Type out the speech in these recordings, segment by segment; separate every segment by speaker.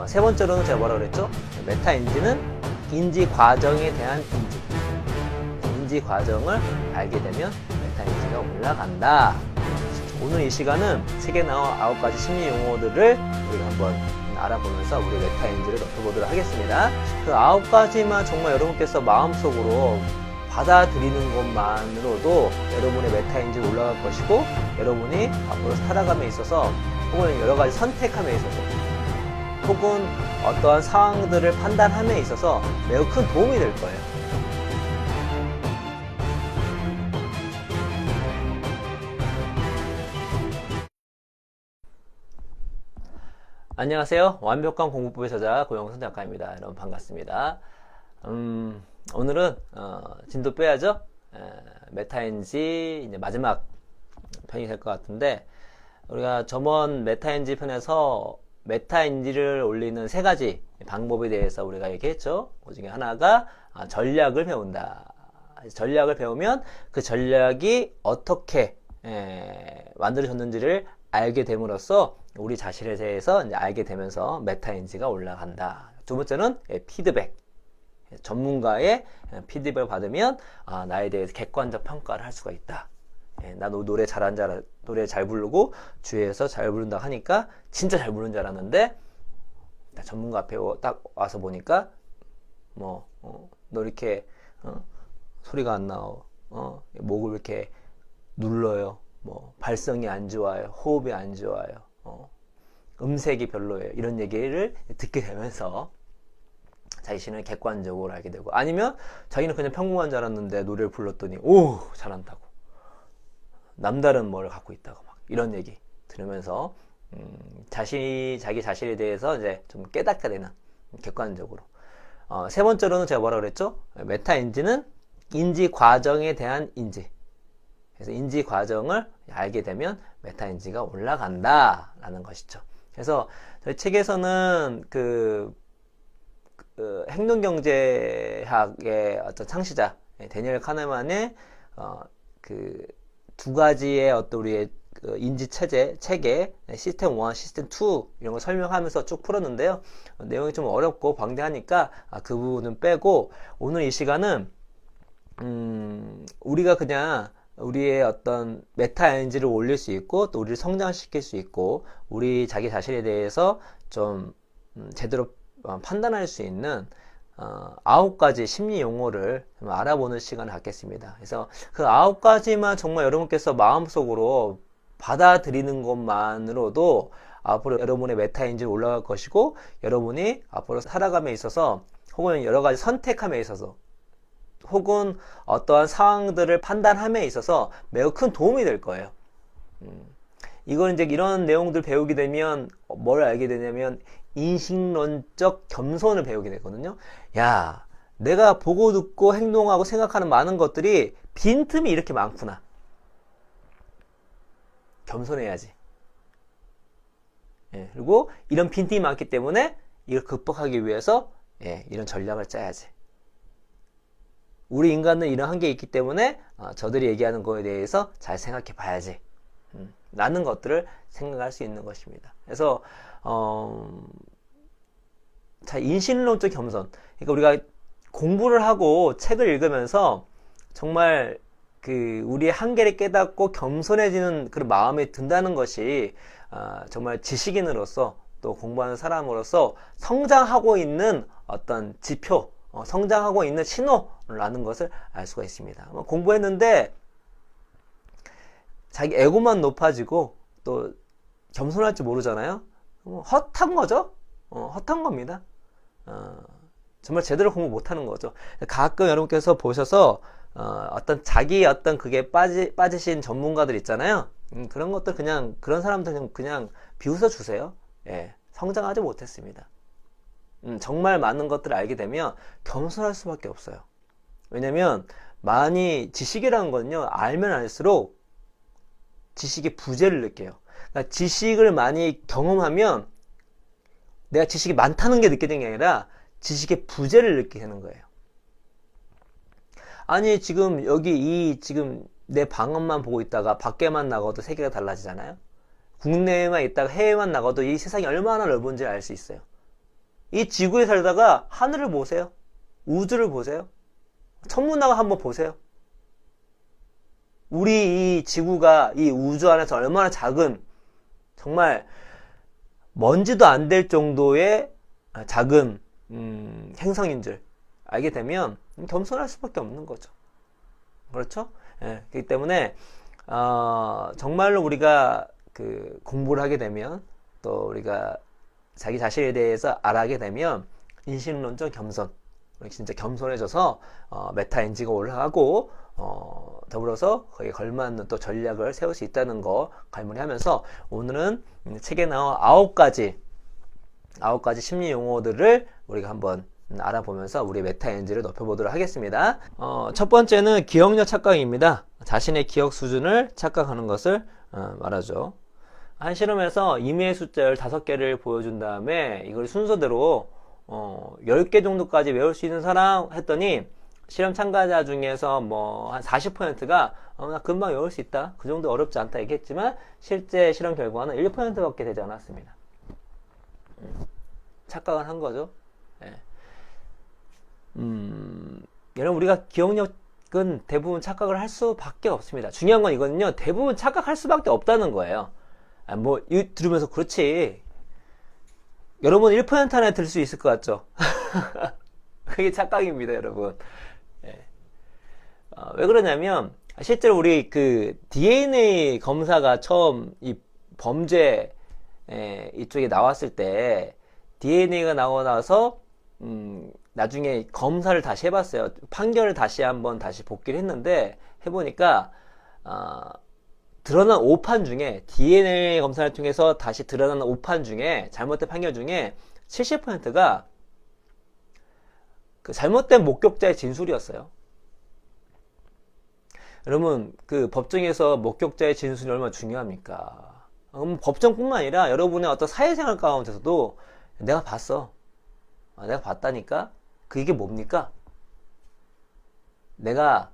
Speaker 1: 세 번째로는 제가 뭐라 그랬죠? 메타 인지는 인지 과정에 대한 인지. 인지 과정을 알게 되면 메타 인지가 올라간다. 오늘 이 시간은 책에 나온 9가지 심리 용어들을 우리가 한번 알아보면서 우리 메타 인지를 넓혀보도록 하겠습니다. 그 9가지만 정말 여러분께서 마음속으로 받아들이는 것만으로도 여러분의 메타 인지가 올라갈 것이고, 여러분이 앞으로 살아감에 있어서 혹은 여러 가지 선택함에 있어서 혹은 어떠한 상황들을 판단함에 있어서 매우 큰 도움이 될 거예요. 안녕하세요. 완벽한 공부법의 저자 고영선 작가입니다. 여러분 반갑습니다. 오늘은 진도 빼야죠. 메타인지 이제 마지막 편이 될 것 같은데, 우리가 저번 메타인지 편에서 메타인지를 올리는 3가지 방법에 대해서 우리가 얘기했죠. 그 중에 하나가 전략을 배운다. 전략을 배우면 그 전략이 어떻게 만들어졌는지를 알게 됨으로써 우리 자신에 대해서 이제 알게 되면서 메타인지가 올라간다. 두 번째는 피드백. 전문가의 피드백을 받으면 나에 대해서 객관적 평가를 할 수가 있다. 나 노래 잘하는 노래 잘 부르고 주위에서 잘 부른다 하니까 진짜 잘 부르는 줄 알았는데, 전문가 앞에 딱 와서 보니까 너 이렇게 소리가 안 나와, 목을 이렇게 눌러요, 발성이 안 좋아요, 호흡이 안 좋아요, 음색이 별로예요, 이런 얘기를 듣게 되면서 자신을 객관적으로 알게 되고, 아니면 자기는 그냥 평범한 줄 알았는데 노래를 불렀더니 오 잘한다고, 남다른 뭘 갖고 있다고 막 이런 얘기 들으면서 자기 자신에 대해서 이제 좀 깨닫게 되는, 객관적으로. 세 번째로는 제가 뭐라 그랬죠? 메타인지는 인지 과정에 대한 인지. 그래서 인지 과정을 알게 되면 메타인지가 올라간다 라는 것이죠. 그래서 저희 책에서는 행동경제학의 어떤 창시자 데니얼 카네만의 두 가지의 어떤 우리의 인지 체계, 시스템 1, 시스템 2 이런 걸 설명하면서 쭉 풀었는데요. 내용이 좀 어렵고 방대하니까 그 부분은 빼고, 오늘 이 시간은 우리가 그냥 우리의 어떤 메타인지를 올릴 수 있고, 또 우리를 성장시킬 수 있고, 우리 자기 자신에 대해서 좀 제대로 판단할 수 있는 9가지 심리 용어를 좀 알아보는 시간을 갖겠습니다. 그래서 그 9가지만 정말 여러분께서 마음속으로 받아들이는 것만으로도 앞으로 여러분의 메타인지가 올라갈 것이고, 여러분이 앞으로 살아감에 있어서 혹은 여러 가지 선택함에 있어서 혹은 어떠한 상황들을 판단함에 있어서 매우 큰 도움이 될 거예요. 이건 이제 이런 내용들 배우게 되면 뭘 알게 되냐면 인식론적 겸손을 배우게 되거든요. 야, 내가 보고 듣고 행동하고 생각하는 많은 것들이 빈틈이 이렇게 많구나. 겸손해야지. 그리고 이런 빈틈이 많기 때문에 이걸 극복하기 위해서 이런 전략을 짜야지. 우리 인간은 이런 한계가 있기 때문에 저들이 얘기하는 거에 대해서 잘 생각해 봐야지. 라는 것들을 생각할 수 있는 것입니다. 그래서 인식론적 겸손. 그러니까 우리가 공부를 하고 책을 읽으면서 정말 우리의 한계를 깨닫고 겸손해지는 그런 마음이 든다는 것이 정말 지식인으로서 또 공부하는 사람으로서 성장하고 있는 어떤 지표, 성장하고 있는 신호라는 것을 알 수가 있습니다. 공부했는데 자기 에고만 높아지고 또 겸손할 줄 모르잖아요. 헛한 거죠. 헛한 겁니다. 정말 제대로 공부 못하는 거죠. 가끔 여러분께서 보셔서 어떤 자기 어떤 그게 빠지신 전문가들 있잖아요. 그런 것들 그런 사람들 그냥 비웃어 주세요. 성장하지 못했습니다. 정말 많은 것들을 알게 되면 겸손할 수밖에 없어요. 왜냐면 많이 지식이라는 거는요, 알면 알수록 지식의 부재를 느껴요. 그러니까 지식을 많이 경험하면 내가 지식이 많다는 게 느껴지는 게 아니라 지식의 부재를 느끼게 되는 거예요. 아니 지금 지금 내 방언만 보고 있다가 밖에만 나가도 세계가 달라지잖아요. 국내에만 있다가 해외만 나가도 이 세상이 얼마나 넓은지 알 수 있어요. 이 지구에 살다가 하늘을 보세요. 우주를 보세요. 천문학을 한번 보세요. 우리 이 지구가 이 우주 안에서 얼마나 작은, 정말 먼지도 안 될 정도의 작은 행성인 줄 알게 되면 겸손할 수밖에 없는 거죠. 그렇죠? 예, 그렇기 때문에 정말로 우리가 그 공부를 하게 되면, 또 우리가 자기 자신에 대해서 알아가게 되면 인신론적 겸손, 진짜 겸손해져서 메타인지가 올라가고 더불어서 거기에 걸맞는 또 전략을 세울 수 있다는 거 갈무리하면서, 오늘은 책에 나온 9가지 심리 용어들을 우리가 한번 알아보면서 우리 메타인지를 높여보도록 하겠습니다. 첫 번째는 기억력 착각입니다. 자신의 기억 수준을 착각하는 것을 말하죠. 한 실험에서 임의의 숫자를 5개를 보여준 다음에 이걸 순서대로 10개 정도까지 외울 수 있는 사람 했더니, 실험 참가자 중에서 뭐 한 40%가 나 금방 외울 수 있다, 그 정도 어렵지 않다 얘기했지만, 실제 실험 결과는 1%밖에 되지 않았습니다. 착각을 한 거죠. 예. 여러분, 우리가 기억력은 대부분 착각을 할 수밖에 없습니다. 중요한 건 이거는요, 대부분 착각할 수밖에 없다는 거예요. 뭐 들으면서 그렇지, 여러분 1% 안에 들 수 있을 것 같죠? 그게 착각입니다, 여러분. 예. 왜 그러냐면, 실제로 우리 그 DNA 검사가 처음 이 범죄 이쪽에 나왔을 때, DNA가 나오고 나서 나중에 검사를 다시 해봤어요. 판결을 다시 한번 다시 복기를 했는데, 해보니까 드러난 오판 중에, DNA 검사를 통해서 다시 드러난 오판 중에, 잘못된 판결 중에 70%가 그 잘못된 목격자의 진술이었어요. 여러분, 그 법정에서 목격자의 진술이 얼마나 중요합니까? 법정뿐만 아니라 여러분의 어떤 사회생활 가운데서도 내가 봤어. 내가 봤다니까? 그게 뭡니까? 내가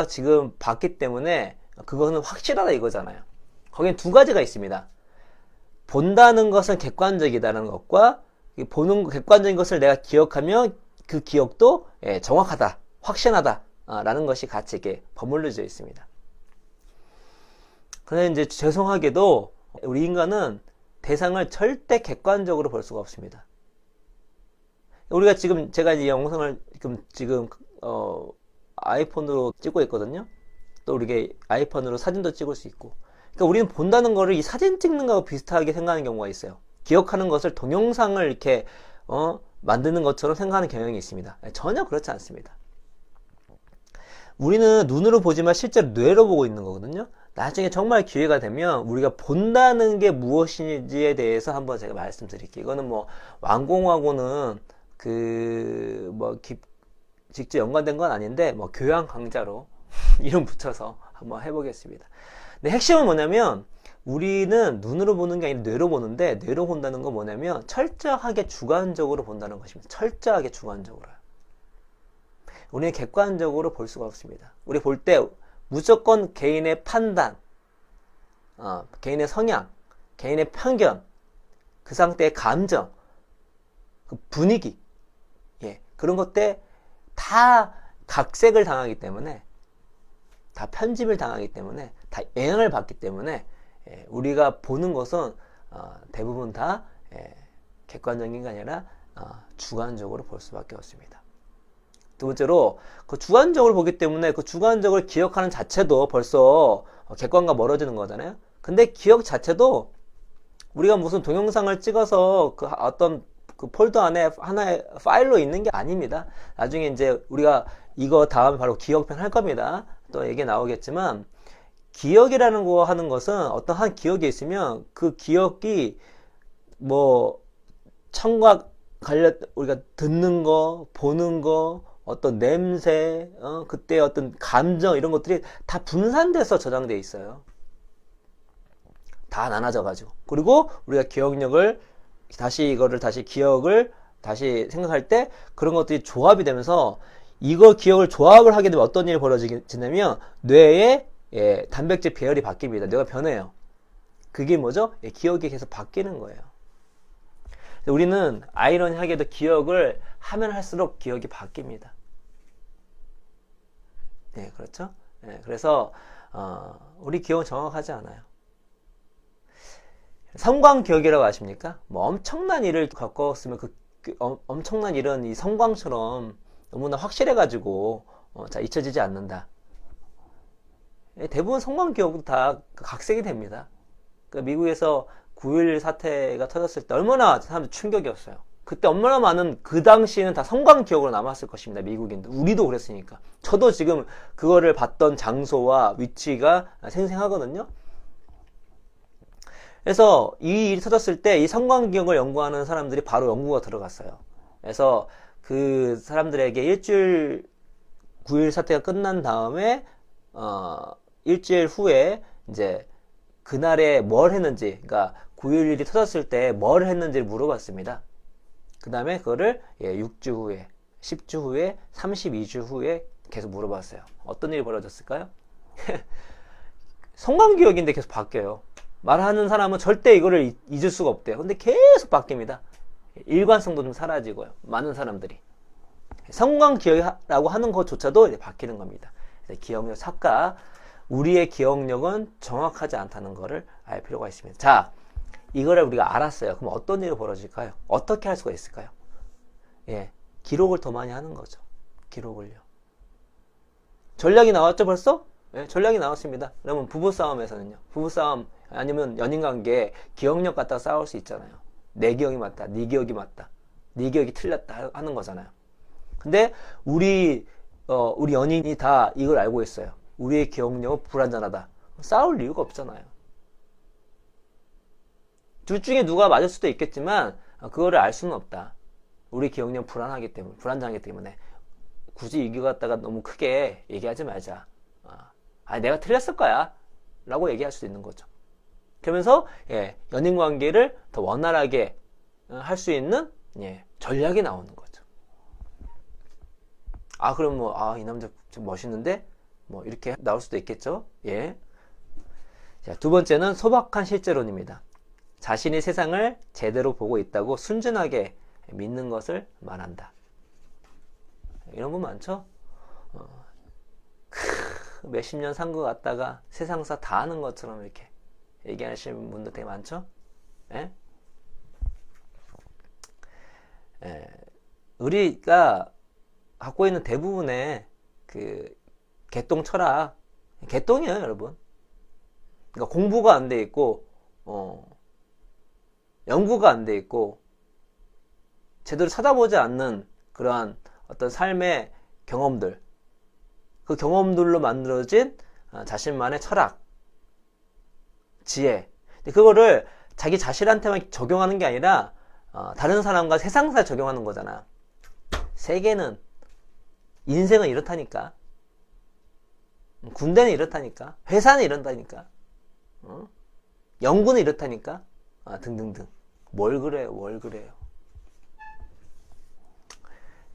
Speaker 1: 지금 봤기 때문에 그거는 확실하다 이거잖아요. 거긴 두 가지가 있습니다. 본다는 것은 객관적이다는 것과, 보는 객관적인 것을 내가 기억하면 그 기억도 정확하다, 확신하다 라는 것이 같이 이렇게 버무려져 있습니다. 그런데 이제 죄송하게도 우리 인간은 대상을 절대 객관적으로 볼 수가 없습니다. 우리가 지금, 제가 이 영상을 지금 아이폰으로 찍고 있거든요. 또 우리가 아이폰으로 사진도 찍을 수 있고, 그러니까 우리는 본다는 거를 이 사진 찍는 거하고 비슷하게 생각하는 경우가 있어요. 기억하는 것을 동영상을 이렇게 만드는 것처럼 생각하는 경향이 있습니다. 전혀 그렇지 않습니다. 우리는 눈으로 보지만 실제로 뇌로 보고 있는 거거든요. 나중에 정말 기회가 되면 우리가 본다는 게 무엇인지에 대해서 한번 제가 말씀드릴게요. 이거는 뭐 완공하고는 직접 연관된 건 아닌데, 뭐 교양 강좌로 이름 붙여서 한번 해보겠습니다. 근데 핵심은 뭐냐면, 우리는 눈으로 보는 게 아니라 뇌로 보는데, 뇌로 본다는 건 뭐냐면 철저하게 주관적으로 본다는 것입니다. 철저하게 주관적으로요. 우리는 객관적으로 볼 수가 없습니다. 우리 볼 때 무조건 개인의 판단, 개인의 성향, 개인의 편견, 그 상태의 감정, 그 분위기, 그런 것들 다 각색을 당하기 때문에, 다 편집을 당하기 때문에, 다 영향을 받기 때문에, 우리가 보는 것은 대부분 다 객관적인 게 아니라 주관적으로 볼 수밖에 없습니다. 두 번째로, 그 주관적으로 보기 때문에 그 주관적으로 기억하는 자체도 벌써 객관과 멀어지는 거잖아요. 근데 기억 자체도 우리가 무슨 동영상을 찍어서 그 어떤 그 폴더 안에 하나의 파일로 있는 게 아닙니다. 나중에 이제 우리가 이거 다음에 바로 기억편 할 겁니다. 또 얘기 나오겠지만, 기억이라는 거 하는 것은 어떤 한 기억이 있으면 그 기억이 뭐 청각 관련, 우리가 듣는 거, 보는 거, 어떤 냄새, 그때 어떤 감정, 이런 것들이 다 분산돼서 저장돼 있어요. 다 나눠져 가지고. 그리고 우리가 기억력을 기억을 다시 생각할 때 그런 것들이 조합이 되면서, 이거 기억을 조합을 하게 되면 어떤 일이 벌어지냐면 뇌에 단백질 배열이 바뀝니다. 뇌가 변해요. 그게 뭐죠? 기억이 계속 바뀌는 거예요. 우리는 아이러니하게도 기억을 하면 할수록 기억이 바뀝니다. 네, 그렇죠? 네, 그래서 우리 기억은 정확하지 않아요. 성광기억이라고 아십니까? 뭐 엄청난 일을 겪었으면 엄청난 일은 이 성광처럼 너무나 확실해가지고 잘 잊혀지지 않는다. 대부분 성광기억도 다 각색이 됩니다. 미국에서 9.11 사태가 터졌을 때 얼마나 사람들 충격이었어요. 그때 얼마나 많은, 그 당시에는 다 성광기억으로 남았을 것입니다. 미국인들. 우리도 그랬으니까. 저도 지금 그거를 봤던 장소와 위치가 생생하거든요. 그래서 이 일이 터졌을 때 이 성광기억을 연구하는 사람들이 바로 연구가 들어갔어요. 그래서 그 사람들에게 일주일 9.11 사태가 끝난 다음에 일주일 후에 이제 그날에 뭘 했는지, 그러니까 9.11이 터졌을 때 뭘 했는지를 물어봤습니다. 그 다음에 그거를 6주 후에, 10주 후에, 32주 후에 계속 물어봤어요. 어떤 일이 벌어졌을까요? 성광기억인데 계속 바뀌어요. 말하는 사람은 절대 이거를 잊을 수가 없대요. 근데 계속 바뀝니다. 일관성도 좀 사라지고요. 많은 사람들이. 성광기억이라고 하는 것조차도 이제 바뀌는 겁니다. 기억력 착각. 우리의 기억력은 정확하지 않다는 것을 알 필요가 있습니다. 자, 이거를 우리가 알았어요. 그럼 어떤 일이 벌어질까요? 어떻게 할 수가 있을까요? 예, 기록을 더 많이 하는 거죠. 기록을요. 전략이 나왔죠, 벌써? 예, 전략이 나왔습니다. 그러면 부부싸움에서는요. 부부싸움 아니면 연인관계 기억력 갖다가 싸울 수 있잖아요. 내 기억이 맞다, 네 기억이 맞다, 네 기억이 틀렸다 하는 거잖아요. 근데 우리 연인이 다 이걸 알고 있어요. 우리의 기억력은 불완전하다. 싸울 이유가 없잖아요. 둘 중에 누가 맞을 수도 있겠지만 그거를 알 수는 없다. 우리 기억력 불완전하기 때문에 굳이 이거 갖다가 너무 크게 얘기하지 말자. 내가 틀렸을 거야 라고 얘기할 수도 있는 거죠. 그러면서 연인관계를 더 원활하게 할 수 있는 전략이 나오는 거죠. 그럼 이 남자 좀 멋있는데 이렇게 나올 수도 있겠죠. 예. 자, 두 번째는 소박한 실제론입니다. 자신이 세상을 제대로 보고 있다고 순진하게 믿는 것을 말한다. 이런 분 많죠? 몇십 년 산 것 같다가 세상사 다 아는 것처럼 이렇게 얘기하시는 분들 되게 많죠? 예? 우리가 갖고 있는 대부분의 그 개똥 철학, 개똥이에요, 여러분. 그러니까 공부가 안 돼 있고, 연구가 안 돼 있고, 제대로 찾아보지 않는 그러한 어떤 삶의 경험들, 그 경험들로 만들어진 자신만의 철학, 지혜. 그거를 자기 자신한테만 적용하는 게 아니라 다른 사람과 세상사에 적용하는 거잖아. 세계는, 인생은 이렇다니까. 군대는 이렇다니까. 회사는 이런다니까. 연구는 이렇다니까. 등등등. 뭘 그래요?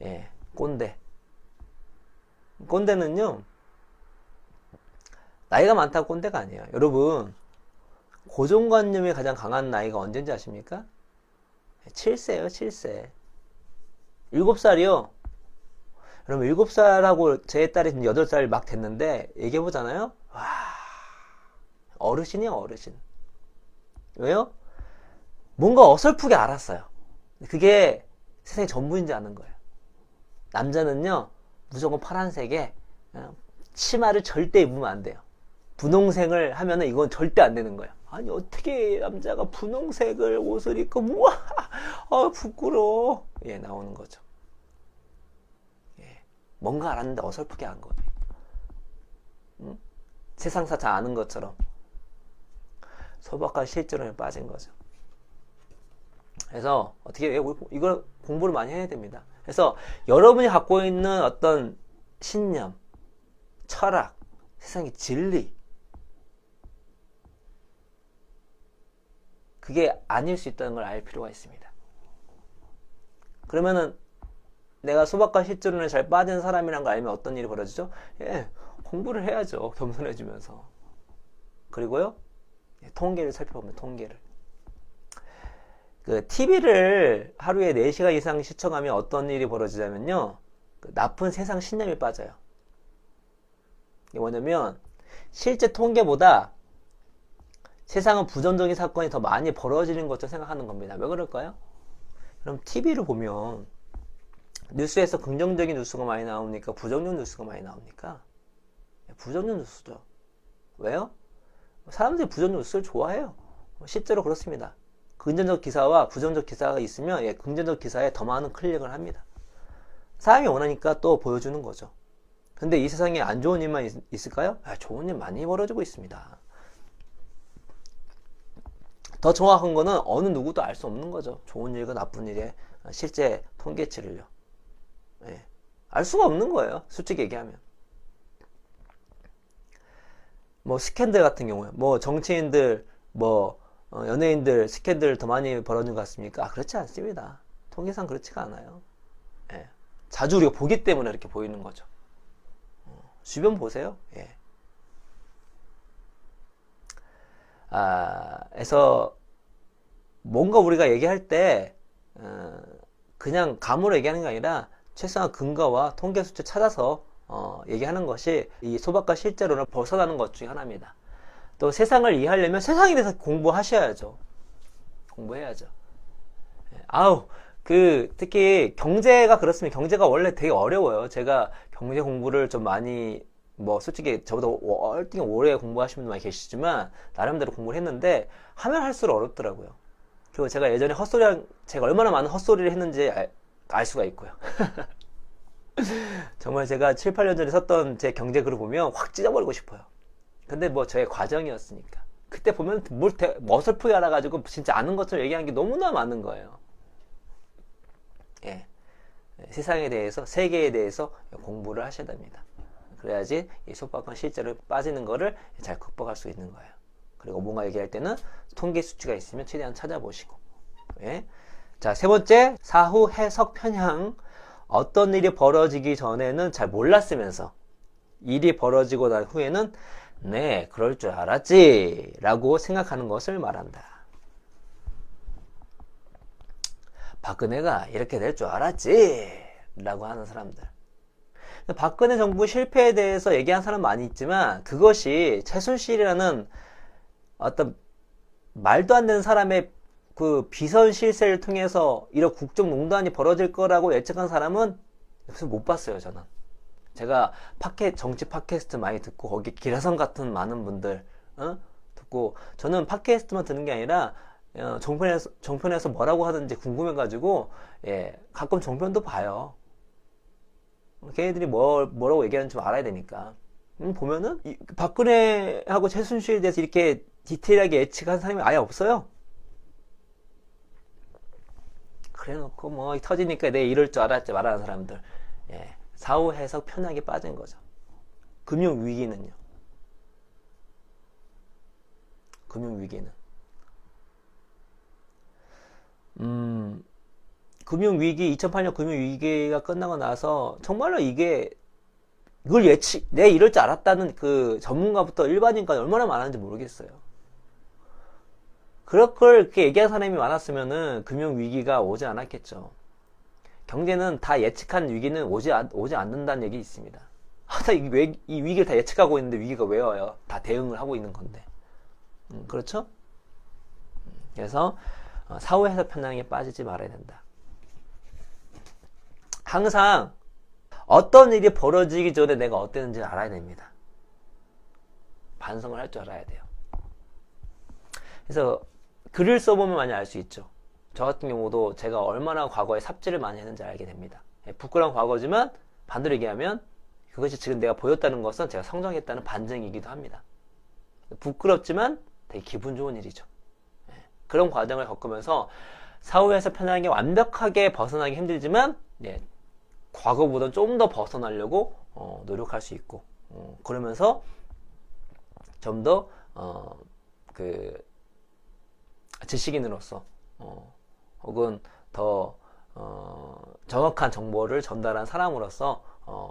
Speaker 1: 예, 꼰대. 꼰대는요, 나이가 많다고 꼰대가 아니에요. 여러분, 고정관념이 가장 강한 나이가 언제인지 아십니까? 7세예요, 7세. 7살이요. 여러분, 7살하고 제 딸이 8살 막 됐는데, 얘기해보잖아요? 와, 어르신이에요, 어르신. 왜요? 뭔가 어설프게 알았어요. 그게 세상의 전부인지 아는 거예요. 남자는요, 무조건 파란색에 치마를 절대 입으면 안 돼요. 분홍색을 하면은 이건 절대 안 되는 거예요. 아니, 어떻게 남자가 분홍색을 옷을 입고, 우와, 부끄러워. 예, 나오는 거죠. 예, 뭔가 알았는데 어설프게 한 거예요. 세상사 다 아는 것처럼. 소박한 실제론에 빠진 거죠. 그래서 어떻게 이걸 공부를 많이 해야 됩니다. 그래서 여러분이 갖고 있는 어떤 신념, 철학, 세상의 진리, 그게 아닐 수 있다는 걸 알 필요가 있습니다. 그러면은 내가 소박한 실제론에 잘 빠진 사람이란 걸 알면 어떤 일이 벌어지죠? 예, 공부를 해야죠. 겸손해지면서. 그리고요, 통계를 살펴보면 통계를. 그 TV를 하루에 4시간 이상 시청하면 어떤 일이 벌어지냐면요. 그 나쁜 세상 신념이 빠져요. 이게 뭐냐면 실제 통계보다 세상은 부정적인 사건이 더 많이 벌어지는 것처럼 생각하는 겁니다. 왜 그럴까요? 그럼 TV를 보면 뉴스에서 긍정적인 뉴스가 많이 나옵니까? 부정적 뉴스가 많이 나옵니까? 부정적 뉴스죠. 왜요? 사람들이 부정적 뉴스를 좋아해요. 실제로 그렇습니다. 긍정적 기사와 부정적 기사가 있으면 긍정적 기사에 더 많은 클릭을 합니다. 사람이 원하니까 또 보여주는 거죠. 근데 이 세상에 안 좋은 일만 있을까요? 좋은 일 많이 벌어지고 있습니다. 더 정확한 거는 어느 누구도 알 수 없는 거죠. 좋은 일과 나쁜 일의 실제 통계치를요. 알 수가 없는 거예요. 솔직히 얘기하면. 뭐 스캔들 같은 경우에 뭐 정치인들 뭐 연예인들 스캔들 더 많이 벌어진 것 같습니까? 그렇지 않습니다. 통계상 그렇지가 않아요. 자주 우리가 보기 때문에 이렇게 보이는 거죠. 주변 보세요. 그래서 뭔가 우리가 얘기할 때 그냥 감으로 얘기하는 게 아니라 최소한 근거와 통계 수치 찾아서 얘기하는 것이 이 소박과 실제로는 벗어나는 것 중에 하나입니다. 또 세상을 이해하려면 세상에 대해서 공부하셔야죠. 공부해야죠. 특히 경제가 그렇습니다. 경제가 원래 되게 어려워요. 제가 경제 공부를 좀 많이 솔직히 저보다 월등히 오래 공부하시는 분들 많이 계시지만 나름대로 공부를 했는데 하면 할수록 어렵더라고요. 그리고 제가 예전에 제가 얼마나 많은 헛소리를 했는지 알 수가 있고요. 정말 제가 7, 8년 전에 썼던 제 경제 글을 보면 확 찢어버리고 싶어요. 근데 저의 과정이었으니까. 그때 보면 어설프게 알아가지고 진짜 아는 것처럼 얘기한 게 너무나 많은 거예요. 세상에 대해서, 세계에 대해서 공부를 하셔야 됩니다. 그래야지 이 속박한 실제로 빠지는 거를 잘 극복할 수 있는 거예요. 그리고 뭔가 얘기할 때는 통계 수치가 있으면 최대한 찾아보시고. 자, 세 번째, 사후 해석 편향. 어떤 일이 벌어지기 전에는 잘 몰랐으면서 일이 벌어지고 난 후에는 네, 그럴 줄 알았지 라고 생각하는 것을 말한다. 박근혜가 이렇게 될 줄 알았지 라고 하는 사람들. 박근혜 정부 실패에 대해서 얘기한 사람 많이 있지만 그것이 최순실이라는 어떤 말도 안 되는 사람의 그 비선 실세를 통해서 이런 국정농단이 벌어질 거라고 예측한 사람은 못 봤어요. 저는. 제가 정치 팟캐스트 많이 듣고 거기 기라성 같은 많은 분들 듣고 저는 팟캐스트만 듣는 게 아니라 종편에서 뭐라고 하는지 궁금해가지고 가끔 종편도 봐요. 걔네들이 뭐라고 얘기하는지 좀 알아야 되니까. 보면은 박근혜하고 최순실에 대해서 이렇게 디테일하게 예측한 사람이 아예 없어요. 그래놓고 터지니까 내가 이럴 줄 알았지 말하는 사람들. 사후 해석 편향에 빠진 거죠. 금융위기는요. 금융위기는. 금융위기, 2008년 금융위기가 끝나고 나서 정말로 이걸 내가 이럴 줄 알았다는 그 전문가부터 일반인까지 얼마나 많았는지 모르겠어요. 그렇게 얘기한 사람이 많았으면은 금융위기가 오지 않았겠죠. 경제는 다 예측한 위기는 오지 않는다는 얘기 있습니다. 이 위기를 다 예측하고 있는데 위기가 왜 와요? 다 대응을 하고 있는 건데. 그렇죠? 그래서 사후 해석 편향에 빠지지 말아야 된다. 항상 어떤 일이 벌어지기 전에 내가 어땠는지 알아야 됩니다. 반성을 할 줄 알아야 돼요. 그래서 글을 써보면 많이 알 수 있죠. 저 같은 경우도 제가 얼마나 과거에 삽질을 많이 했는지 알게 됩니다. 부끄러운 과거지만 반대로 얘기하면 그것이 지금 내가 보였다는 것은 제가 성장했다는 반증이기도 합니다. 부끄럽지만 되게 기분 좋은 일이죠. 그런 과정을 겪으면서 사후에서 편하게 완벽하게 벗어나기 힘들지만 과거보다 좀 더 벗어나려고 노력할 수 있고 그러면서 좀 더 지식인으로서 혹은 더 정확한 정보를 전달한 사람으로서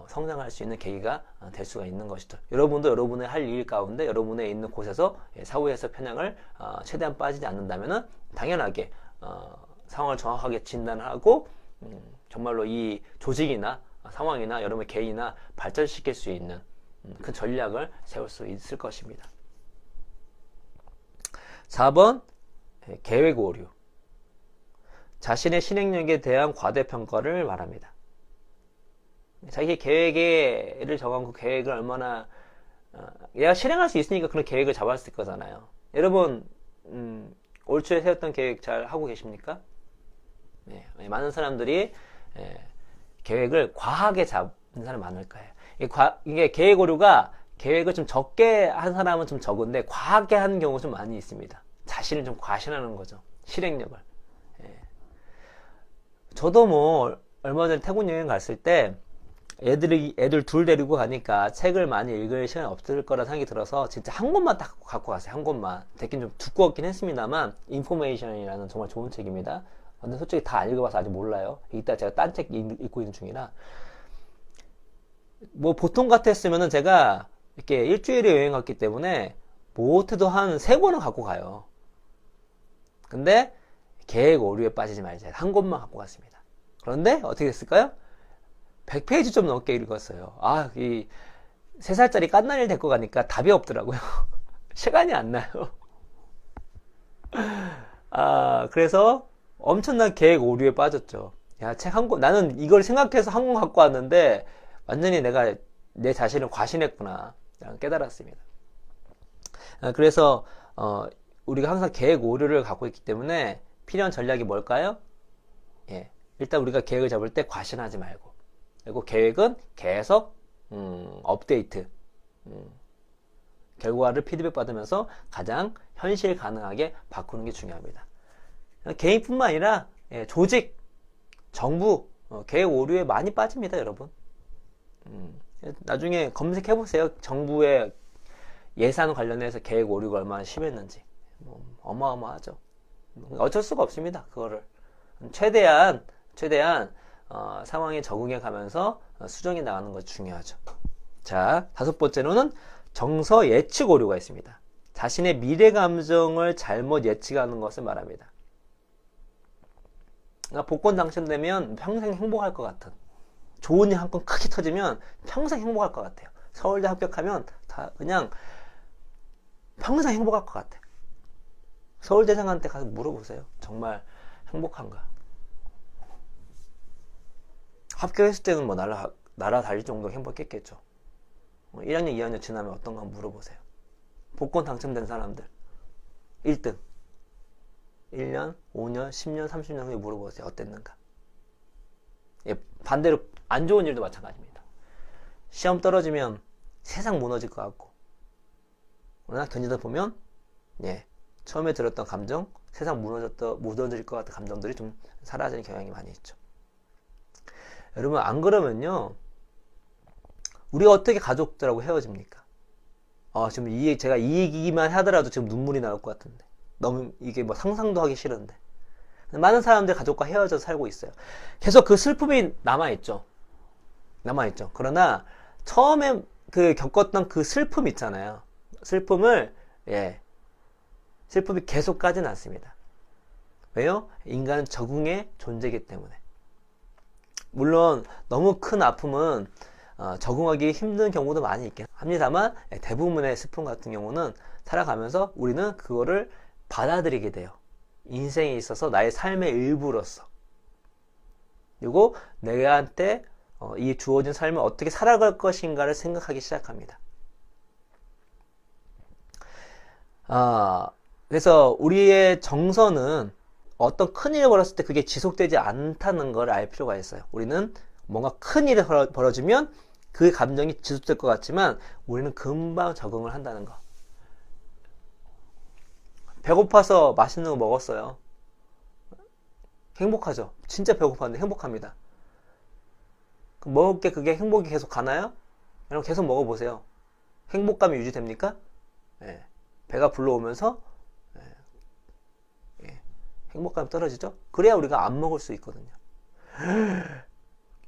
Speaker 1: 성장할 수 있는 계기가 될 수가 있는 것이죠. 여러분도 여러분의 할 일 가운데 여러분의 있는 곳에서 사후에서 편향을 최대한 빠지지 않는다면은 당연하게 상황을 정확하게 진단하고 정말로 이 조직이나 상황이나 여러분의 개인이나 발전시킬 수 있는 그 전략을 세울 수 있을 것입니다. 4번 계획 오류. 자신의 실행력에 대한 과대평가를 말합니다. 자기 계획을 정한 그 계획을 얼마나 내가 실행할 수 있으니까 그런 계획을 잡았을 거잖아요. 여러분 올 초에 세웠던 계획 잘 하고 계십니까? 네, 많은 사람들이 계획을 과하게 잡는 사람이 많을 거예요. 이게 계획 오류가 계획을 좀 적게 한 사람은 좀 적은데 과하게 하는 경우가 좀 많이 있습니다. 자신을 좀 과신하는 거죠. 실행력을. 저도 뭐 얼마 전에 태국 여행 갔을 때 애들 둘 데리고 가니까 책을 많이 읽을 시간이 없을 거라 생각이 들어서 진짜 한 권만 딱 갖고 갔어요. 한 권만. 되게 좀 두꺼웠긴 했습니다만 인포메이션이라는 정말 좋은 책입니다. 근데 솔직히 다 읽어봐서 아직 몰라요. 이따 제가 딴 책 읽고 있는 중이라. 뭐 보통 같았으면은 제가 이렇게 일주일에 여행 갔기 때문에 못해도 한 3권은 갖고 가요. 근데 계획 오류에 빠지지 말자. 한 권만 갖고 갔습니다. 그런데 어떻게 됐을까요? 100페이지 좀 넘게 읽었어요. 이 3살짜리 깐난이를 데리고 가니까 답이 없더라고요. 시간이 안 나요. 그래서 엄청난 계획 오류에 빠졌죠. 야, 책 한 권, 나는 이걸 생각해서 한 권 갖고 왔는데 완전히 내가 내 자신을 과신했구나. 깨달았습니다. 그래서 우리가 항상 계획 오류를 갖고 있기 때문에 필요한 전략이 뭘까요? 일단 우리가 계획을 잡을 때 과신하지 말고, 그리고 계획은 계속 업데이트, 결과를 피드백 받으면서 가장 현실 가능하게 바꾸는 게 중요합니다. 개인뿐만 아니라 조직, 정부 계획 오류에 많이 빠집니다, 여러분. 나중에 검색해보세요. 정부의 예산 관련해서 계획 오류가 얼마나 심했는지. 어마어마하죠. 어쩔 수가 없습니다. 그거를 최대한 상황에 적응해 가면서 수정해 나가는 것이 중요하죠. 자, 5번째로는 정서 예측 오류가 있습니다. 자신의 미래 감정을 잘못 예측하는 것을 말합니다. 복권 당첨되면 평생 행복할 것 같은, 좋은 일 한 건 크게 터지면 평생 행복할 것 같아요. 서울대 합격하면 다 그냥 평생 행복할 것 같아요. 서울대생한테 가서 물어보세요. 정말 행복한가? 합격했을 때는 뭐 나라 달릴 정도 행복했겠죠. 1학년, 2학년 지나면 어떤가 물어보세요. 복권 당첨된 사람들 1등 1년, 5년, 10년, 30년 후에 물어보세요. 어땠는가? 반대로 안 좋은 일도 마찬가지입니다. 시험 떨어지면 세상 무너질 것 같고, 그러나 견디다 보면 처음에 들었던 감정, 세상 무너질 것 같은 감정들이 좀 사라지는 경향이 많이 있죠. 여러분, 안 그러면요, 우리가 어떻게 가족들하고 헤어집니까? 지금 제가 이 얘기만 하더라도 지금 눈물이 나올 것 같은데, 너무 이게 뭐 상상도 하기 싫은데, 많은 사람들 가족과 헤어져서 살고 있어요. 계속 그 슬픔이 남아있죠. 그러나 처음에 겪었던 그 슬픔 있잖아요. 슬픔이 계속 가진 않습니다. 왜요? 인간은 적응의 존재이기 때문에. 물론 너무 큰 아픔은 적응하기 힘든 경우도 많이 있긴 합니다만, 대부분의 슬픔 같은 경우는 살아가면서 우리는 그거를 받아들이게 돼요. 인생에 있어서 나의 삶의 일부로서. 그리고 내한테 이 주어진 삶을 어떻게 살아갈 것인가를 생각하기 시작합니다. 그래서 우리의 정서는 어떤 큰일이 벌어졌을 때 그게 지속되지 않다는 걸 알 필요가 있어요. 우리는 뭔가 큰일이 벌어지면 그 감정이 지속될 것 같지만 우리는 금방 적응을 한다는 거. 배고파서 맛있는 거 먹었어요. 행복하죠. 진짜 배고팠는데 행복합니다. 먹을 게 그게 행복이 계속 가나요? 여러분 계속 먹어보세요. 행복감이 유지됩니까? 배가 불러오면서 행복감이 떨어지죠? 그래야 우리가 안 먹을 수 있거든요.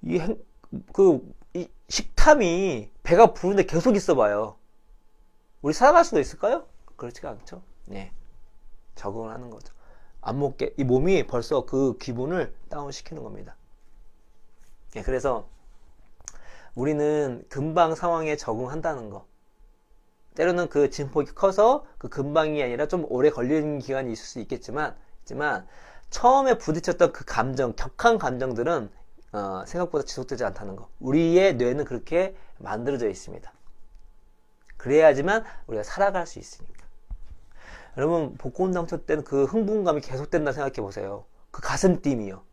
Speaker 1: 이 식탐이 배가 부른데 계속 있어봐요. 우리 살아갈 수도 있을까요? 그렇지가 않죠. 적응을 하는 거죠. 안 먹게 이 몸이 벌써 그 기분을 다운시키는 겁니다. 예, 그래서 우리는 금방 상황에 적응한다는 거. 때로는 그 진폭이 커서 그 금방이 아니라 좀 오래 걸리는 기간이 있을 수 있지만 처음에 부딪혔던 그 감정, 격한 감정들은 생각보다 지속되지 않다는 거. 우리의 뇌는 그렇게 만들어져 있습니다. 그래야지만 우리가 살아갈 수 있으니까. 여러분, 복권 당첨 때는 그 흥분감이 계속된다 생각해 보세요. 그 가슴 띵이요.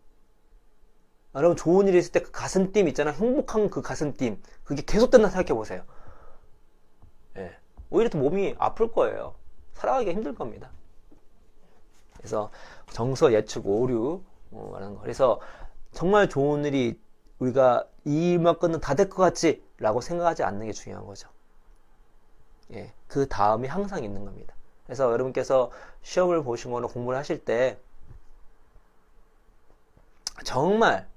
Speaker 1: 여러분, 좋은 일이 있을 때 그 가슴 띵 있잖아. 행복한 그 가슴 띵. 그게 계속된다 생각해 보세요. 예. 오히려 더 몸이 아플 거예요. 살아가기가 힘들 겁니다. 그래서 정서, 예측, 오류 라는 거. 그래서 정말 좋은 일이 우리가 이 일만큼은 다 될 것 같지? 라고 생각하지 않는 게 중요한 거죠. 예. 그 다음이 항상 있는 겁니다. 그래서 여러분께서 시험을 보시거나 공부를 하실 때 정말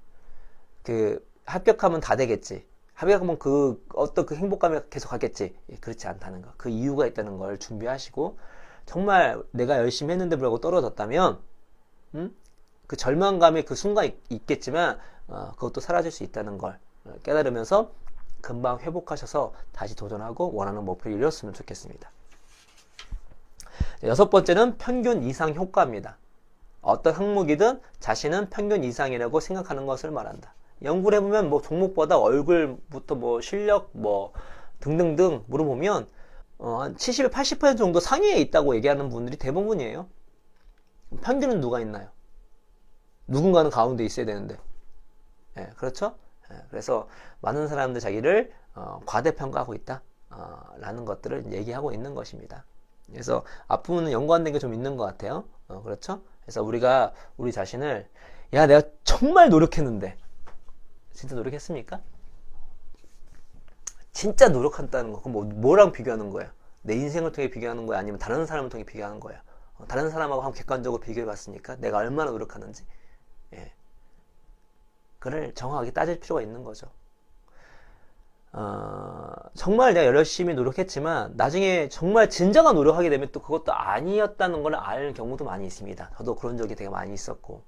Speaker 1: 그 합격하면 다 되겠지. 합격하면 그 어떤 그 행복감이 계속 가겠지. 예, 그렇지 않다는 거. 그 이유가 있다는 걸 준비하시고 정말 내가 열심히 했는데 불구하고 떨어졌다면 그 절망감이 그 순간 있겠지만 그것도 사라질 수 있다는 걸 깨달으면서 금방 회복하셔서 다시 도전하고 원하는 목표를 이뤘으면 좋겠습니다. 여섯 번째는 평균 이상 효과입니다. 어떤 항목이든 자신은 평균 이상이라고 생각하는 것을 말한다. 연구를 해보면 뭐 종목보다 얼굴부터 뭐 실력 뭐 등등등 물어보면 한 70, 80% 정도 상위에 있다고 얘기하는 분들이 대부분이에요. 평균은 누가 있나요? 누군가는 가운데 있어야 되는데. 예, 그렇죠? 예, 그래서 많은 사람들 자기를 과대평가하고 있다 라는 것들을 얘기하고 있는 것입니다. 그래서 앞부분은 연관된 게 좀 있는 것 같아요. 그렇죠? 그래서 우리가 우리 자신을 야 내가 정말 노력했는데 진짜 노력했습니까? 진짜 노력한다는 거 그럼 뭐랑 비교하는 거야? 내 인생을 통해 비교하는 거야? 아니면 다른 사람을 통해 비교하는 거야? 다른 사람하고 한번 객관적으로 비교해 봤으니까 내가 얼마나 노력하는지 예. 그걸 정확하게 따질 필요가 있는 거죠. 정말 내가 열심히 노력했지만 나중에 정말 진정한 노력하게 되면 또 그것도 아니었다는 걸 알 경우도 많이 있습니다. 저도 그런 적이 되게 많이 있었고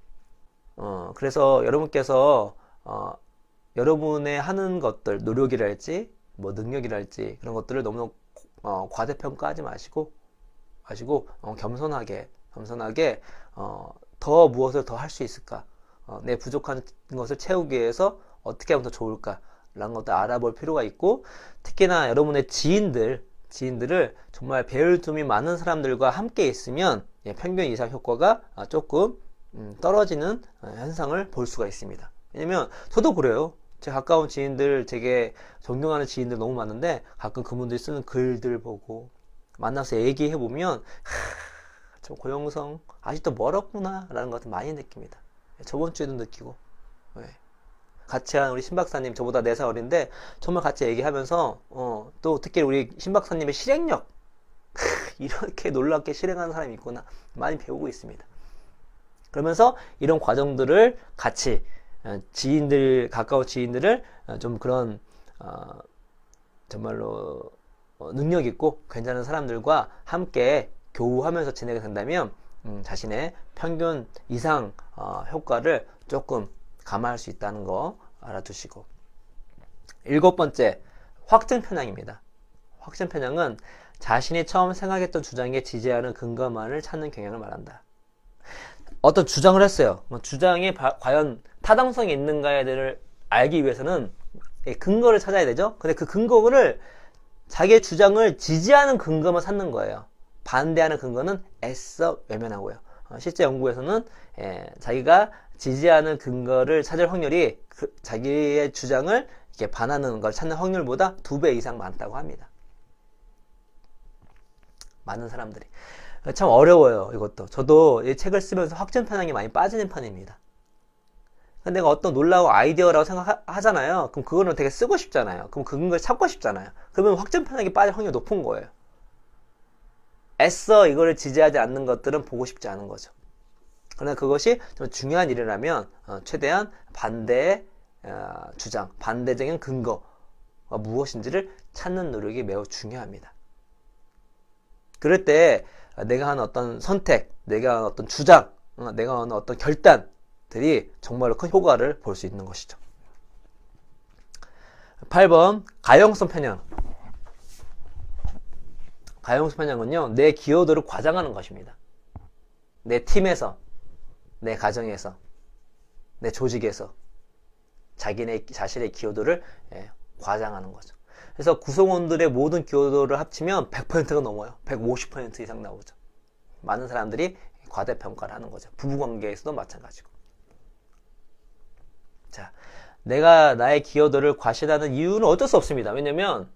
Speaker 1: 그래서 여러분께서 여러분의 하는 것들 노력이랄지 뭐 능력이랄지 그런 것들을 너무 과대평가하지 마시고 겸손하게 더 무엇을 더 할 수 있을까 내 부족한 것을 채우기 위해서 어떻게 하면 더 좋을까 라는 것도 알아볼 필요가 있고 특히나 여러분의 지인들을 정말 배울 틈이 많은 사람들과 함께 있으면 평균 이상 효과가 조금 떨어지는 현상을 볼 수가 있습니다. 왜냐면 저도 그래요. 제 가까운 지인들 되게 존경하는 지인들 너무 많은데 가끔 그분들이 쓰는 글들 보고 만나서 얘기해보면 저 고영성 아직도 멀었구나 라는 것을 많이 느낍니다. 저번 주에도 느끼고 같이 한 우리 신박사님 저보다 4살 어린데 정말 같이 얘기하면서 또 특히 우리 신박사님의 실행력 이렇게 놀랍게 실행하는 사람이 있구나 많이 배우고 있습니다. 그러면서 이런 과정들을 같이 가까운 지인들을 좀 그런 정말로 능력 있고 괜찮은 사람들과 함께 교우하면서 지내게 된다면 자신의 평균 이상 효과를 조금 감화할 수 있다는 거 알아두시고 7번째 확증 편향입니다. 확증 편향은 자신이 처음 생각했던 주장에 지지하는 근거만을 찾는 경향을 말한다. 어떤 주장을 했어요. 주장에 과연 타당성이 있는가에 대해서 알기 위해서는 근거를 찾아야 되죠. 근데 그 근거를 자기의 주장을 지지하는 근거만 찾는 거예요. 반대하는 근거는 애써 외면하고요. 실제 연구에서는 자기가 지지하는 근거를 찾을 확률이 자기의 주장을 이렇게 반하는 걸 찾는 확률보다 2배 이상 많다고 합니다. 많은 사람들이. 참 어려워요, 이것도. 저도 이 책을 쓰면서 확증 편향이 많이 빠지는 편입니다. 근데 내가 어떤 놀라운 아이디어라고 생각하잖아요. 그럼 그거는 되게 쓰고 싶잖아요. 그럼 그 근거를 찾고 싶잖아요. 그러면 확증 편향이 빠질 확률이 높은 거예요. 애써 이거를 지지하지 않는 것들은 보고 싶지 않은 거죠. 그러나 그것이 좀 중요한 일이라면 최대한 반대의 주장, 반대적인 근거가 무엇인지를 찾는 노력이 매우 중요합니다. 그럴 때 내가 하는 어떤 선택, 내가 하는 어떤 주장, 내가 하는 어떤 결단들이 정말로 큰 효과를 볼 수 있는 것이죠. 8번 가용성 편향. 가용성 편향은요, 내 기여도를 과장하는 것입니다. 내 팀에서, 내 가정에서, 내 조직에서 자신의 기여도를 과장하는 거죠. 그래서 구성원들의 모든 기여도를 합치면 100%가 넘어요. 150% 이상 나오죠. 많은 사람들이 과대평가를 하는 거죠. 부부관계에서도 마찬가지고. 자, 내가 나의 기여도를 과시하는 이유는 어쩔 수 없습니다. 왜냐면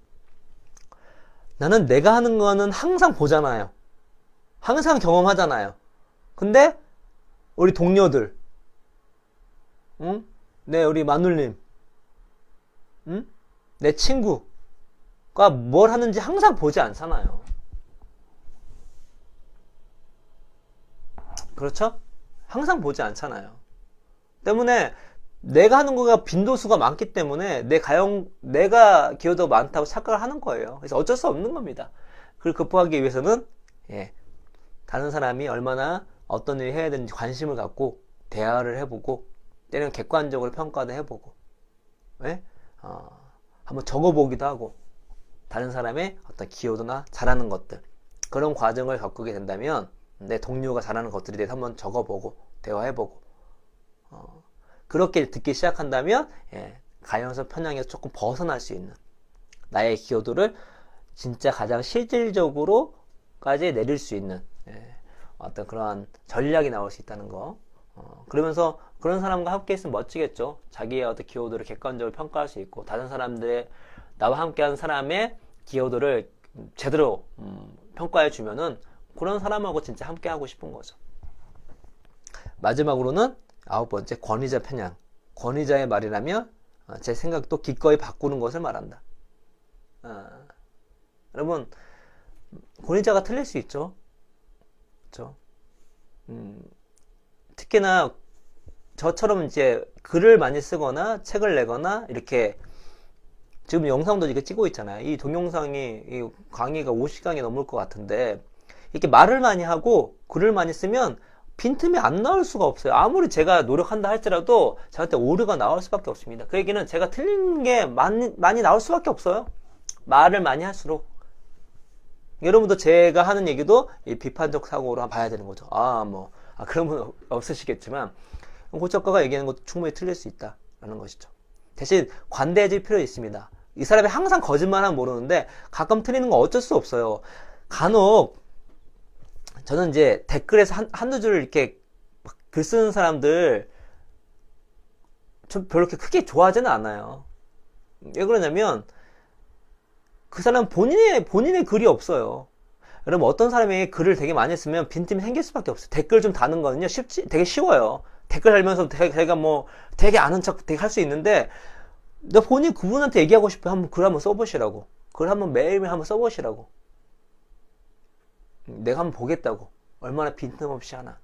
Speaker 1: 나는 내가 하는 거는 항상 보잖아요. 항상 경험하잖아요. 근데 우리 동료들, 응? 우리 마눌님, 응? 내 친구가 뭘 하는지 항상 보지 않잖아요. 그렇죠? 항상 보지 않잖아요. 때문에 내가 하는 거가 빈도수가 많기 때문에 내가 기여도가 많다고 착각을 하는 거예요. 그래서 어쩔 수 없는 겁니다. 그걸 극복하기 위해서는 다른 사람이 얼마나 어떤 일을 해야 되는지 관심을 갖고 대화를 해보고 때로는 객관적으로 평가도 해보고 한번 적어보기도 하고 다른 사람의 어떤 기여도나 잘하는 것들 그런 과정을 겪게 된다면 내 동료가 잘하는 것들에 대해서 한번 적어보고 대화해보고 그렇게 듣기 시작한다면 가용성 편향에서 조금 벗어날 수 있는 나의 기여도를 진짜 가장 실질적으로까지 내릴 수 있는 어떤 그러한 전략이 나올 수 있다는 거. 그러면서 그런 사람과 함께 있으면 멋지겠죠. 자기의 어떤 기여도를 객관적으로 평가할 수 있고 다른 사람들의 나와 함께하는 사람의 기여도를 제대로 평가해 주면은 그런 사람하고 진짜 함께 하고 싶은 거죠. 마지막으로는 9번째 권위자 편향. 권위자의 말이라며 제 생각도 기꺼이 바꾸는 것을 말한다. 여러분 권위자가 틀릴 수 있죠. 그렇죠? 특히나 저처럼 이제 글을 많이 쓰거나 책을 내거나 이렇게 지금 영상도 이렇게 찍고 있잖아요. 이 동영상이 이 강의가 50강이 넘을 것 같은데 이렇게 말을 많이 하고 글을 많이 쓰면 빈틈이 안 나올 수가 없어요. 아무리 제가 노력한다 할지라도 저한테 오류가 나올 수밖에 없습니다. 그 얘기는 제가 틀린 게 많이 나올 수밖에 없어요. 말을 많이 할수록. 여러분도 제가 하는 얘기도 이 비판적 사고로 한번 봐야 되는 거죠. 그런 분 없으시겠지만 고작가가 얘기하는 것도 충분히 틀릴 수 있다라는 것이죠. 대신 관대해질 필요 있습니다. 이 사람이 항상 거짓말하면 모르는데 가끔 틀리는 건 어쩔 수 없어요. 간혹 저는 이제 댓글에서 한두 줄 이렇게 글 쓰는 사람들 좀 별로 이렇게 크게 좋아하지는 않아요. 왜 그러냐면 그 사람 본인의 글이 없어요. 여러분 어떤 사람이 글을 되게 많이 쓰면 빈틈이 생길 수밖에 없어요. 댓글 좀 다는 거는요 되게 쉬워요. 댓글 달면서 제가 뭐 되게 아는 척 되게 할 수 있는데 너 본인 그분한테 얘기하고 싶으면 한번 글 한번 써보시라고. 글 한번 매일매일 한번 써보시라고. 내가 한번 보겠다고. 얼마나 빈틈없이 하나.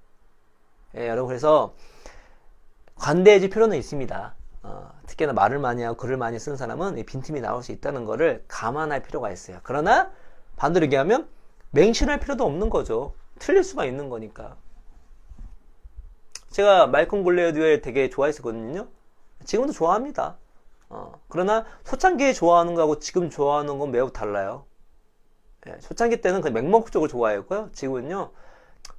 Speaker 1: 여러분 그래서 관대해질 필요는 있습니다. 특히나 말을 많이 하고 글을 많이 쓴 사람은 이 빈틈이 나올 수 있다는 거를 감안할 필요가 있어요. 그러나 반대로 얘기하면 맹신할 필요도 없는 거죠. 틀릴 수가 있는 거니까. 제가 말콤 글래드웰 되게 좋아했었거든요. 지금도 좋아합니다. 그러나 초창기에 좋아하는 거하고 지금 좋아하는 건 매우 달라요. 초창기 때는 그 맹목적으로 좋아했고요. 지금은요.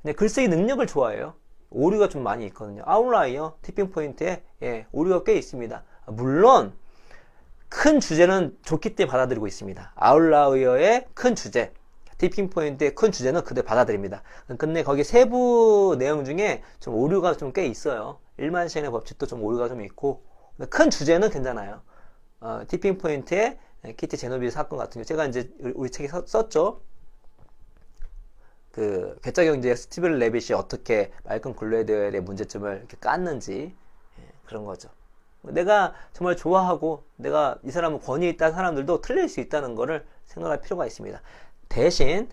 Speaker 1: 근데 글쓰기 능력을 좋아해요. 오류가 좀 많이 있거든요. 아웃라이어, 티핑 포인트에 오류가 꽤 있습니다. 물론 큰 주제는 좋기 때문에 받아들이고 있습니다. 아웃라이어의 큰 주제, 티핑 포인트의 큰 주제는 그대로 받아들입니다. 근데 거기 세부 내용 중에 좀 오류가 좀 꽤 있어요. 일반시행의 법칙도 좀 오류가 좀 있고 큰 주제는 괜찮아요. 티핑 포인트의 키티 제노비스 사건 같은 경우 제가 이제 우리 책에 썼죠. 그 괴짜 경제의 스티븐 레빗이 어떻게 말콤 글래드웰의 문제점을 이렇게 깠는지 그런 거죠. 내가 정말 좋아하고 내가 이 사람은 권위 있다는 사람들도 틀릴 수 있다는 거를 생각할 필요가 있습니다. 대신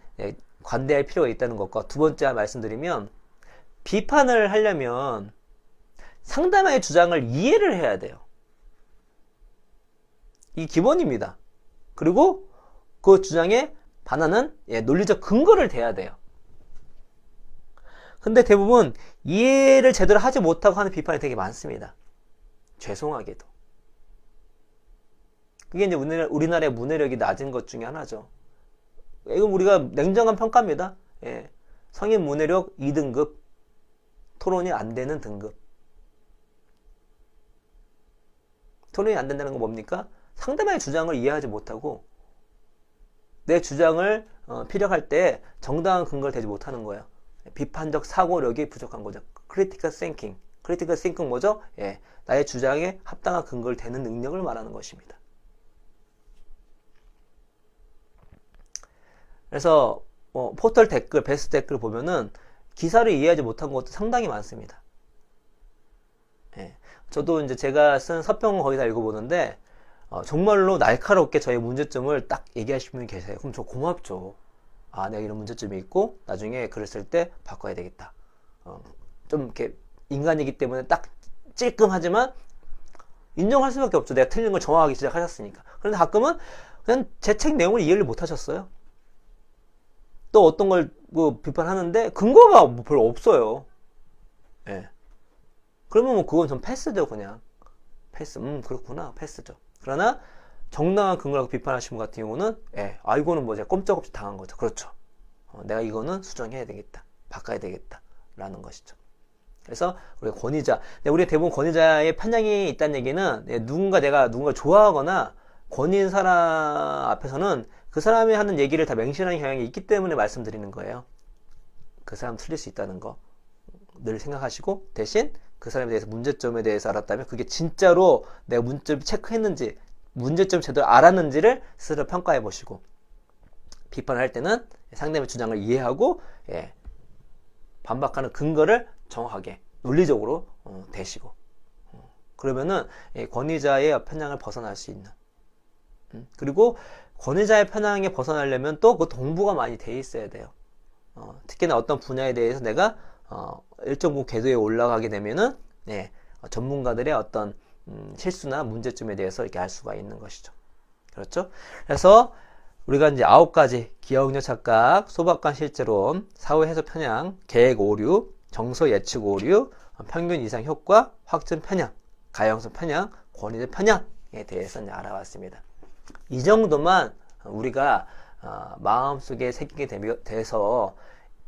Speaker 1: 관대할 필요가 있다는 것과 두 번째 말씀드리면 비판을 하려면 상대방의 주장을 이해를 해야 돼요. 이 기본입니다. 그리고 그 주장에 반하는 논리적 근거를 대야 돼요. 근데 대부분 이해를 제대로 하지 못하고 하는 비판이 되게 많습니다. 죄송하게도. 그게 이제 우리나라의 문해력이 낮은 것 중에 하나죠. 이건 우리가 냉정한 평가입니다. 예. 성인 문해력 2등급, 토론이 안 되는 등급. 토론이 안 된다는 건 뭡니까? 상대방의 주장을 이해하지 못하고 내 주장을 피력할 때 정당한 근거를 대지 못하는 거예요. 비판적 사고력이 부족한 거죠. critical thinking. critical thinking 뭐죠? 예, 나의 주장에 합당한 근거를 대는 능력을 말하는 것입니다. 그래서 포털 댓글, 베스트 댓글 보면은 기사를 이해하지 못한 것도 상당히 많습니다. 예, 저도 이제 제가 쓴 서평은 거의 다 읽어보는데 정말로 날카롭게 저의 문제점을 딱 얘기하시는 분이 계세요. 그럼 저 고맙죠. 아, 내가 이런 문제점이 있고 나중에 글을 쓸 때 바꿔야 되겠다. 좀 이렇게 인간이기 때문에 딱 찔끔하지만 인정할 수밖에 없죠. 내가 틀린 걸 정확하게 시작하셨으니까. 그런데 가끔은 그냥 제 책 내용을 이해를 못 하셨어요. 또 어떤 걸 뭐 비판하는데 근거가 뭐 별로 없어요. 예. 그러면 뭐 그건 좀 패스죠, 그냥. 패스. 그렇구나. 패스죠. 그러나 정당한 근거라고 비판하신 분 같은 경우는 이거는 뭐 제가 꼼짝없이 당한 거죠. 그렇죠. 내가 이거는 수정해야 되겠다. 바꿔야 되겠다. 라는 것이죠. 그래서 우리가 권위자, 우리가 대부분 권위자의 편향이 있다는 얘기는 내가 누군가 좋아하거나 권위인 사람 앞에서는 그 사람이 하는 얘기를 다 맹신하는 경향이 있기 때문에 말씀드리는 거예요. 그 사람 틀릴 수 있다는 거 늘 생각하시고 대신 그 사람에 대해서 문제점에 대해서 알았다면 그게 진짜로 내가 문제점 체크했는지 문제점 제대로 알았는지를 스스로 평가해 보시고 비판을 할 때는 상대방의 주장을 이해하고 반박하는 근거를 정확하게 논리적으로 대시고 그러면은 권위자의 편향을 벗어날 수 있는 그리고 권위자의 편향에 벗어나려면 또 그 동부가 많이 돼 있어야 돼요. 특히나 어떤 분야에 대해서 내가 일정 부분 궤도에 올라가게 되면은 전문가들의 어떤 실수나 문제점에 대해서 이렇게 알 수가 있는 것이죠. 그렇죠? 그래서 우리가 이제 9가지 기억력 착각, 소박한 실제론, 사후 해석 편향, 계획 오류, 정서 예측 오류, 평균 이상 효과, 확증 편향, 가용성 편향, 권위자 편향에 대해서 이제 알아봤습니다. 이 정도만 우리가 마음속에 새기게 돼서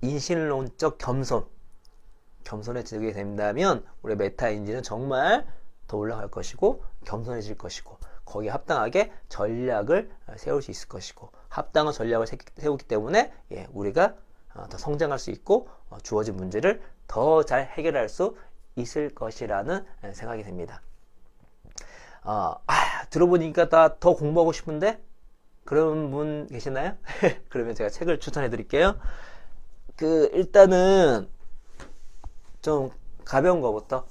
Speaker 1: 인신론적 겸손해지게 된다면 우리 메타인지는 정말 더 올라갈 것이고 겸손해질 것이고 거기에 합당하게 전략을 세울 수 있을 것이고 합당한 전략을 세우기 때문에 우리가 더 성장할 수 있고 주어진 문제를 더 잘 해결할 수 있을 것이라는 생각이 듭니다. 들어보니까 더 공부하고 싶은데 그런 분 계시나요? 그러면 제가 책을 추천해 드릴게요. 일단은 좀 가벼운 거부터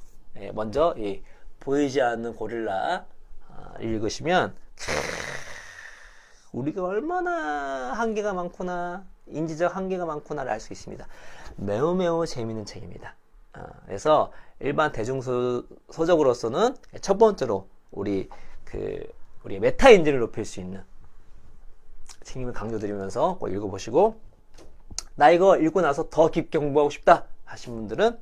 Speaker 1: 먼저 이 보이지 않는 고릴라 읽으시면 우리가 얼마나 한계가 많구나 인지적 한계가 많구나를 알 수 있습니다. 매우 재미있는 책입니다. 그래서 일반 대중서적으로서는 첫 번째로 우리 메타인지를 높일 수 있는 책임을 강조드리면서 꼭 읽어보시고 나 이거 읽고 나서 더 깊게 공부하고 싶다 하신 분들은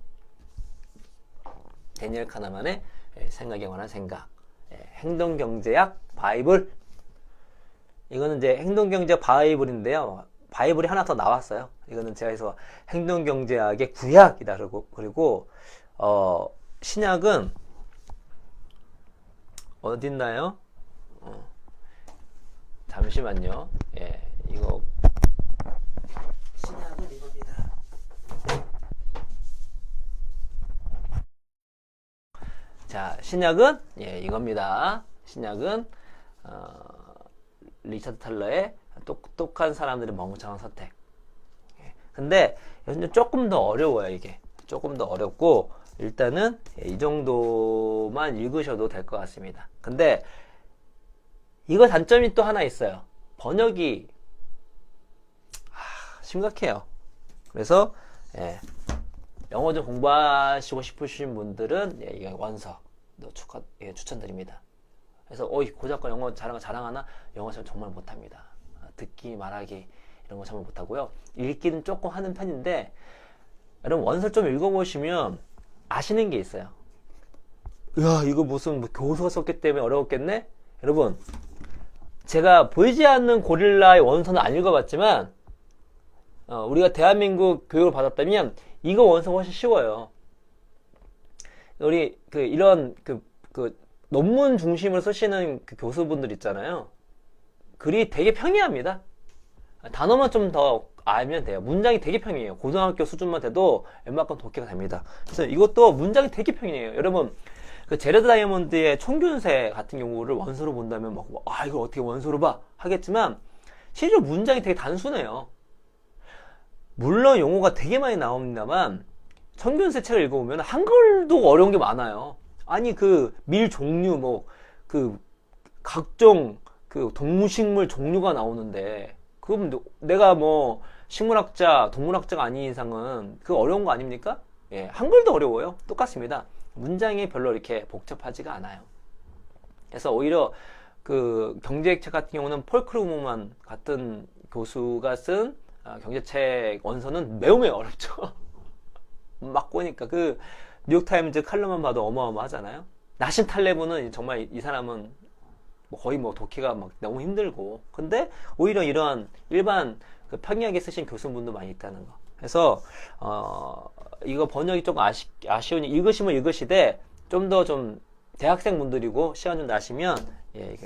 Speaker 1: 데니엘 카너만의 생각에 관한 생각 행동경제학 바이블 이거는 이제 행동경제학 바이블인데요. 바이블이 하나 더 나왔어요. 이거는 제가 해서 행동경제학의 구약이다 그리고 신약은 어딨나요? 잠시만요. 이거 신약은 이겁니다. 자, 신약은 이겁니다. 신약은 리차드 탈러의 똑똑한 사람들의 멍청한 선택. 근데 조금 더 어려워요. 이게 조금 더 어렵고 일단은 이 정도만 읽으셔도 될 것 같습니다. 근데 이거 단점이 또 하나 있어요. 번역이 심각해요. 그래서 영어 좀 공부하시고 싶으신 분들은 이거 원서 추천드립니다. 그래서 고작가 영어 자랑하나? 영어 정말 못합니다. 듣기 말하기 이런 거 정말 못하고요. 읽기는 조금 하는 편인데 여러분 원서를 좀 읽어보시면 아시는 게 있어요. 야, 이거 무슨 뭐 교수가 썼기 때문에 어려웠겠네? 여러분, 제가 보이지 않는 고릴라의 원서는 안 읽어봤지만, 우리가 대한민국 교육을 받았다면, 이거 원서가 훨씬 쉬워요. 우리, 이런, 논문 중심으로 쓰시는 그 교수분들 있잖아요. 글이 되게 평이합니다. 단어만 좀 더 알면 돼요. 문장이 되게 평이에요. 고등학교 수준만 돼도 웬만큼 독해가 됩니다. 그래서 이것도 문장이 되게 평이에요. 여러분, 그 제레드 다이아몬드의 총균세 같은 경우를 원서로 본다면 막, 이걸 어떻게 원서로 봐? 하겠지만, 실제로 문장이 되게 단순해요. 물론 용어가 되게 많이 나옵니다만, 총균세 책을 읽어보면 한글도 어려운 게 많아요. 아니, 밀 종류, 각종, 동물식물 종류가 나오는데, 그럼 내가 식물학자, 동물학자가 아닌 이상은 어려운 거 아닙니까? 예, 한글도 어려워요. 똑같습니다. 문장이 별로 이렇게 복잡하지가 않아요. 그래서 오히려 경제책 같은 경우는 폴 크루그만 같은 교수가 쓴 경제책 원서는 매우 어렵죠. 막 보니까 뉴욕타임즈 칼럼만 봐도 어마어마하잖아요. 나심 탈레브는 정말 이 사람은 거의 독해가 너무 힘들고, 근데 오히려 이런 일반 평이하게 쓰신 교수분도 많이 있다는 거. 그래서 이거 번역이 조금 아쉬우니 읽으시면 읽으시되 좀 더 대학생 분들이고 시간 좀 나시면 이거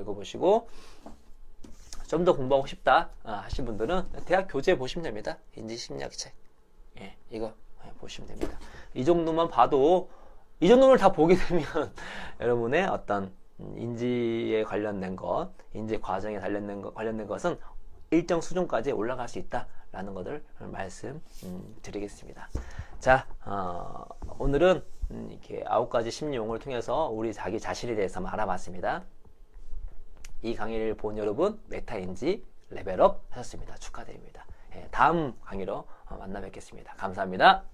Speaker 1: 읽어보시고 좀 더 공부하고 싶다 하신 분들은 대학 교재 보시면 됩니다. 인지심리학책. 이거 보시면 됩니다. 이 정도만 봐도, 이 정도를 다 보게 되면 여러분의 어떤 인지에 관련된 것, 인지 과정에 관련된 것은 일정 수준까지 올라갈 수 있다라는 것을 말씀드리겠습니다. 자, 오늘은 이렇게 9가지 심리 용어를 통해서 우리 자기 자신에 대해서 한번 알아봤습니다. 이 강의를 본 여러분, 메타인지 레벨업 하셨습니다. 축하드립니다. 다음 강의로 만나 뵙겠습니다. 감사합니다.